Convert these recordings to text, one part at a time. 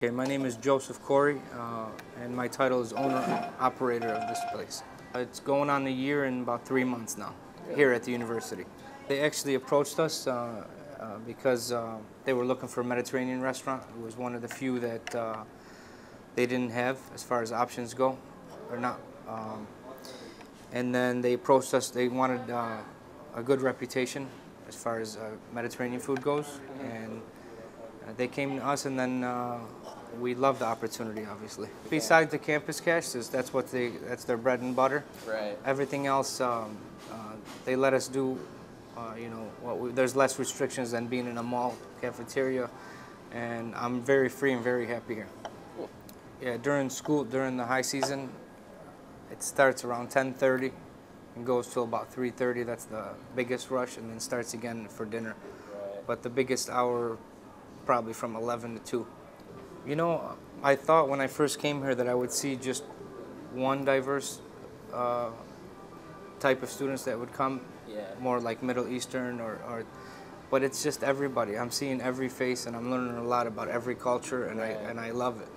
Okay, my name is Joseph Corey, and my title is owner-operator of this place. It's going on a year and about 3 months now, here at the university. They actually approached us because they were looking for a Mediterranean restaurant. It was one of the few that they didn't have as far as options go, or not. And then they approached us. They wanted a good reputation as far as Mediterranean food goes, and they came to us, and then we loved the opportunity, obviously. Besides the campus cash, that's their bread and butter. Right. Everything else, they let us do. There's less restrictions than being in a mall cafeteria, and I'm very free and very happy here. Cool. Yeah, during the high season, it starts around 10:30 and goes till about 3:30. That's the biggest rush, and then starts again for dinner. Right. But the biggest hour, probably from 11 to 2. You know, I thought when I first came here that I would see just one diverse type of students that would come, more like Middle Eastern but it's just everybody. I'm seeing every face, and I'm learning a lot about every culture, and I love it.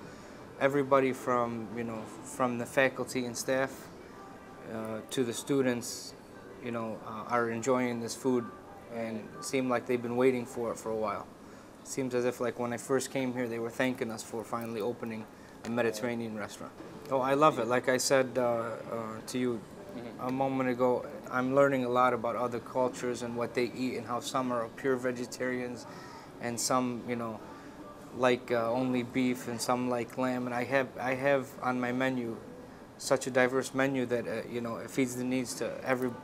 Everybody from the faculty and staff to the students, are enjoying this food and seem like they've been waiting for it for a while. It seems as if like when I first came here, they were thanking us for finally opening a Mediterranean restaurant. Oh, I love it. Like I said to you a moment ago, I'm learning a lot about other cultures and what they eat, and how some are pure vegetarians and some, like only beef, and some like lamb. And I have on my menu such a diverse menu that it feeds the needs to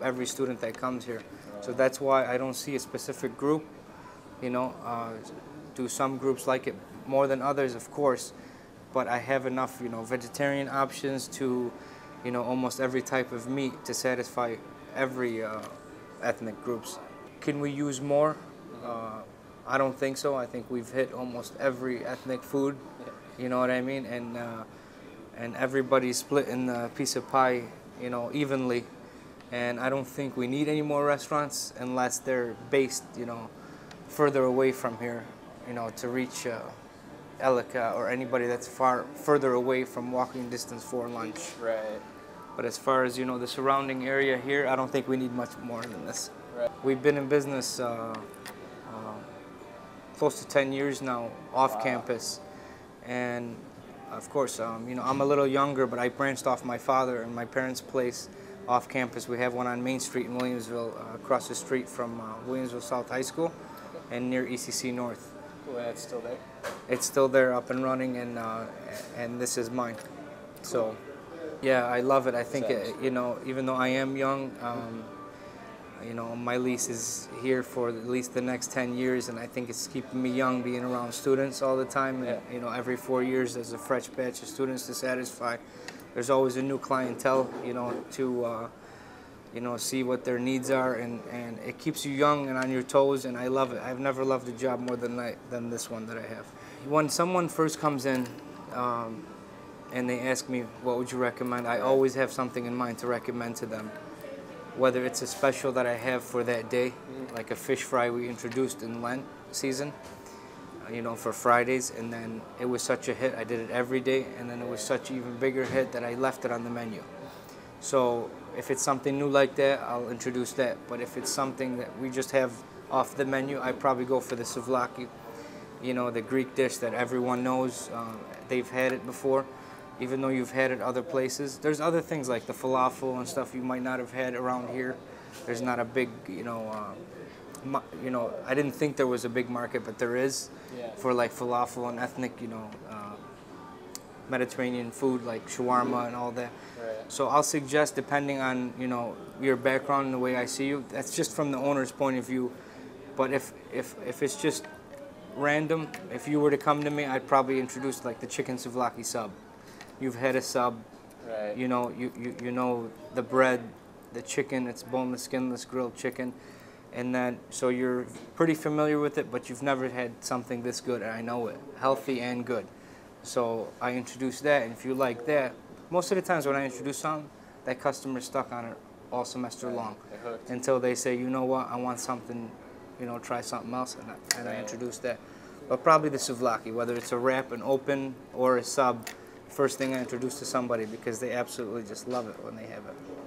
every student that comes here. So that's why I don't see a specific group. Do some groups like it more than others, of course, but I have enough vegetarian options to almost every type of meat to satisfy every ethnic groups. Can we use more? I don't think so. I think we've hit almost every ethnic food. You know what I mean? And everybody's splitting the piece of pie, evenly. And I don't think we need any more restaurants unless they're based, further away from here, to reach Elika or anybody that's further away from walking distance for lunch. Right. But as far as the surrounding area here, I don't think we need much more than this. Right. We've been in business close to 10 years now, off campus, and of course, I'm a little younger, but I branched off my father and my parents' place off campus. We have one on Main Street in Williamsville, across the street from Williamsville South High School, and near ECC North. Cool, and it's still there? It's still there, up and running, and this is mine. Cool. So, yeah, I love it. I think, even though I am young, my lease is here for at least the next 10 years, and I think it's keeping me young, being around students all the time. And, every 4 years there's a fresh batch of students to satisfy. There's always a new clientele, to see what their needs are, and it keeps you young and on your toes, and I love it. I've never loved a job more than this one that I have. When someone first comes in and they ask me, what would you recommend, I always have something in mind to recommend to them. Whether it's a special that I have for that day, like a fish fry we introduced in Lent season, for Fridays, and then it was such a hit, I did it every day, and then it was such an even bigger hit that I left it on the menu. So if it's something new like that, I'll introduce that. But if it's something that we just have off the menu, I probably go for the souvlaki, the Greek dish that everyone knows. They've had it before, even though you've had it other places. There's other things like the falafel and stuff you might not have had around here. There's not a big, I didn't think there was a big market, but there is for like falafel and ethnic, Mediterranean food like shawarma and all that. Right. So I'll suggest, depending on your background and the way I see you, that's just from the owner's point of view. But if it's just random, if you were to come to me, I'd probably introduce like the chicken souvlaki sub. You've had a sub, right. you know the bread, the chicken. It's boneless, skinless, grilled chicken, and then so you're pretty familiar with it, but you've never had something this good, and I know it, healthy and good. So I introduce that, and if you like that, most of the times when I introduce something, that customer's stuck on it all semester long, until they say, you know what, I want something, try something else, and I introduce that. But probably the souvlaki, whether it's a wrap, an open, or a sub, first thing I introduce to somebody because they absolutely just love it when they have it.